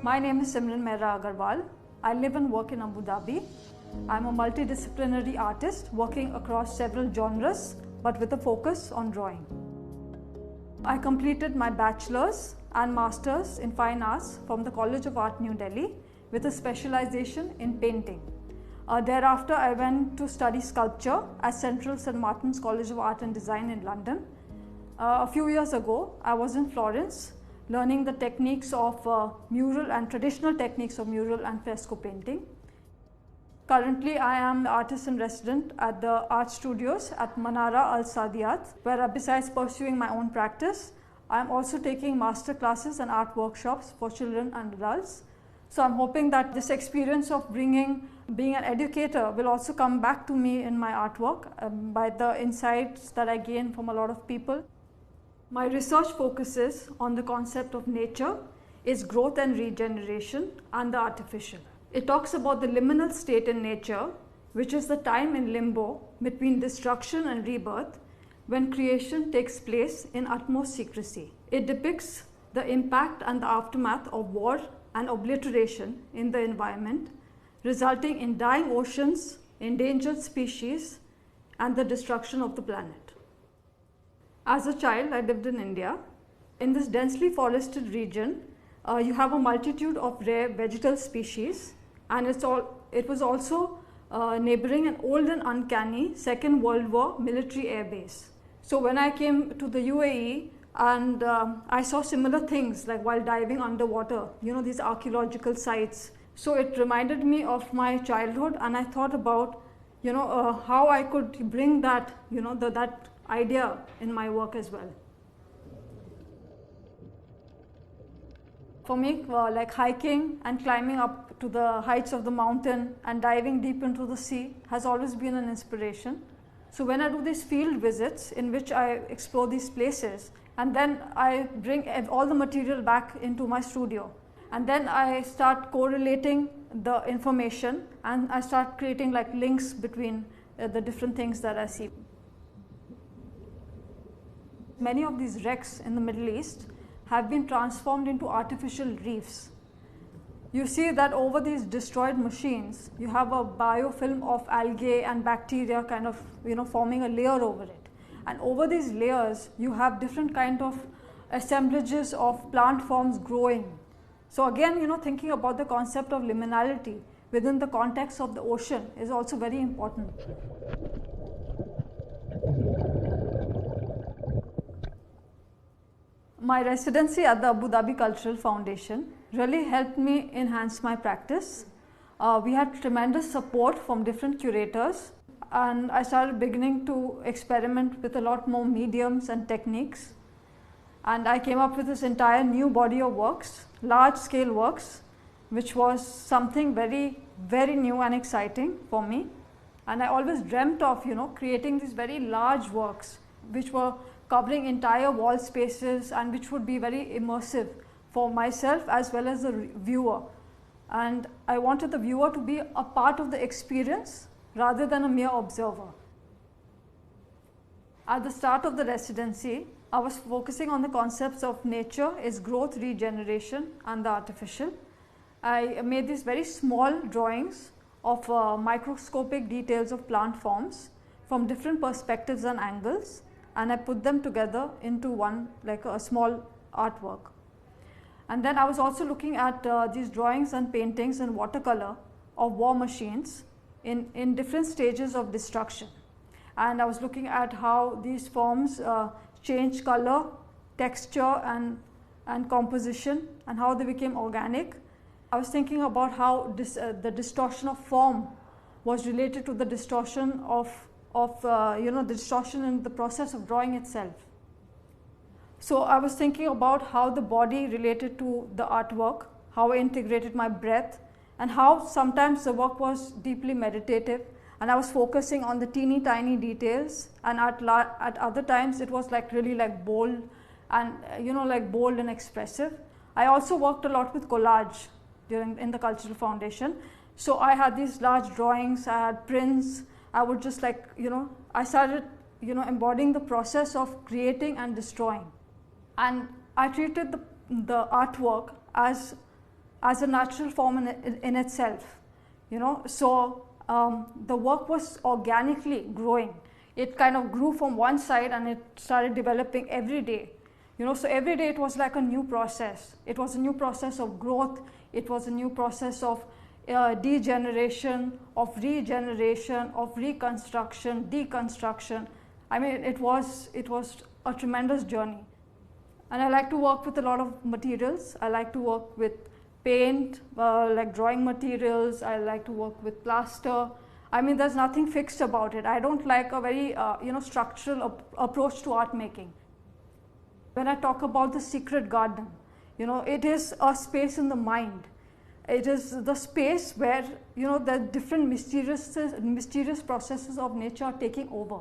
My name is Simrin Mehra Agarwal. I live and work in Abu Dhabi. I'm a multidisciplinary artist working across several genres but with a focus on drawing. I completed my bachelor's and master's in fine arts from the College of Art, New Delhi with a specialization in painting. Thereafter, I went to study sculpture at Central St. Martin's College of Art and Design in London. A few years ago, I was in Florence learning the techniques of mural and traditional techniques of mural and fresco painting. Currently, I am the artist in resident at the art studios at Manara Al Sadiyat, where besides pursuing my own practice, I am also taking master classes and art workshops for children and adults. So I'm hoping that this experience of being an educator will also come back to me in my artwork by the insights that I gain from a lot of people. My research focuses on the concept of nature, its growth and regeneration, and the artificial. It talks about the liminal state in nature, which is the time in limbo between destruction and rebirth when creation takes place in utmost secrecy. It depicts the impact and the aftermath of war and obliteration in the environment, resulting in dying oceans, endangered species, and the destruction of the planet. As a child, I lived in India. In this densely forested region, you have a multitude of rare vegetal species, and it was also neighboring an old and uncanny Second World War military air base. So when I came to the UAE and I saw similar things like while diving underwater, these archaeological sites. So it reminded me of my childhood, and I thought about, how I could bring that, that idea in my work as well. For me, like hiking and climbing up to the heights of the mountain and diving deep into the sea has always been an inspiration. So when I do these field visits in which I explore these places, and then I bring all the material back into my studio, and then I start correlating the information and I start creating like links between the different things that I see. Many of these wrecks in the Middle East have been transformed into artificial reefs. You see that over these destroyed machines, you have a biofilm of algae and bacteria kind of, forming a layer over it. And over these layers, you have different kind of assemblages of plant forms growing. So again, thinking about the concept of liminality within the context of the ocean is also very important. My residency at the Abu Dhabi Cultural Foundation really helped me enhance my practice. We had tremendous support from different curators, and I started beginning to experiment with a lot more mediums and techniques. And I came up with this entire new body of works, large scale works, which was something very, very new and exciting for me. And I always dreamt of, creating these very large works, which were covering entire wall spaces and which would be very immersive for myself as well as the viewer. And I wanted the viewer to be a part of the experience rather than a mere observer. At the start of the residency, I was focusing on the concepts of nature, its growth, regeneration, and the artificial. I made these very small drawings of microscopic details of plant forms from different perspectives and angles, and I put them together into one, like a small artwork. And then I was also looking at these drawings and paintings in watercolor of war machines in different stages of destruction. And I was looking at how these forms change color, texture, and composition, and how they became organic. I was thinking about how the distortion of form was related to the distortion the distortion in the process of drawing itself. So I was thinking about how the body related to the artwork, how I integrated my breath, and how sometimes the work was deeply meditative, and I was focusing on the teeny tiny details, and at other times it was like really like bold and bold and expressive. I also worked a lot with collage in the Cultural Foundation. So I had these large drawings, I had prints. I would just I started embodying the process of creating and destroying. And I treated the artwork as as a natural form in itself, you know. So the work was organically growing. It kind of grew from one side and it started developing every day. You know, so every day it was like a new process. It was a new process of growth. It was a new process of degeneration, of regeneration, of reconstruction, deconstruction. I mean, it was a tremendous journey. And I like to work with a lot of materials. I like to work with paint, like drawing materials. I like to work with plaster. I mean, there's nothing fixed about it. I don't like a very structural approach to art making. When I talk about the secret garden, you know, it is a space in the mind. It is the space where, you know, the different mysterious processes of nature are taking over.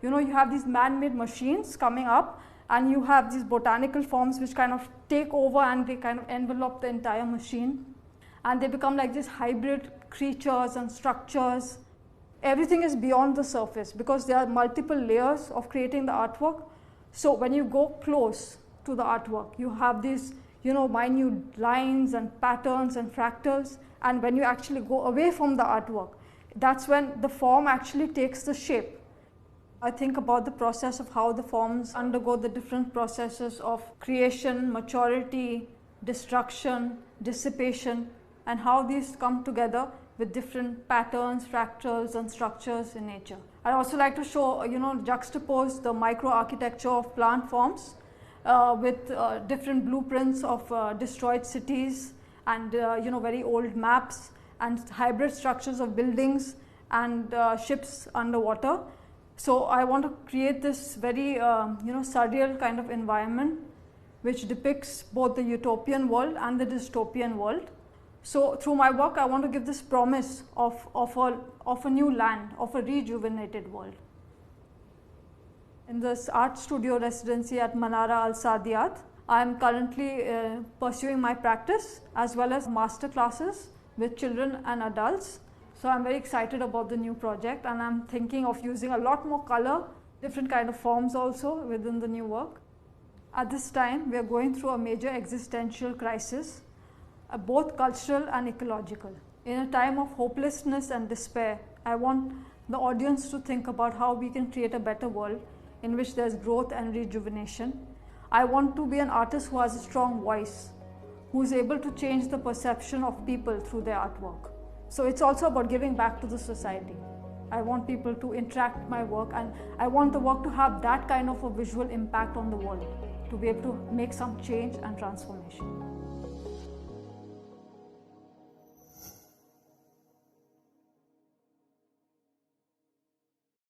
You know, you have these man-made machines coming up, and you have these botanical forms which kind of take over and they kind of envelop the entire machine. And they become like these hybrid creatures and structures. Everything is beyond the surface because there are multiple layers of creating the artwork. So when you go close to the artwork, you have these, you know, minute lines and patterns and fractals. And when you actually go away from the artwork, that's when the form actually takes the shape. I think about the process of how the forms undergo the different processes of creation, maturity, destruction, dissipation, and how these come together with different patterns, fractals, and structures in nature. I also like to show, you know, juxtapose the micro-architecture of plant forms with different blueprints of destroyed cities and, you know, very old maps and hybrid structures of buildings and ships underwater. So I want to create this very, you know, surreal kind of environment which depicts both the utopian world and the dystopian world. So through my work, I want to give this promise of a new land, of a rejuvenated world. In this art studio residency at Manara Al Saadiyat, I am currently pursuing my practice as well as master classes with children and adults. So I'm very excited about the new project, and I'm thinking of using a lot more color, different kind of forms also within the new work. At this time, we are going through a major existential crisis, both cultural and ecological. In a time of hopelessness and despair, I want the audience to think about how we can create a better world in which there's growth and rejuvenation. I want to be an artist who has a strong voice, who is able to change the perception of people through their artwork. So it's also about giving back to the society. I want people to interact with my work, and I want the work to have that kind of a visual impact on the world, to be able to make some change and transformation.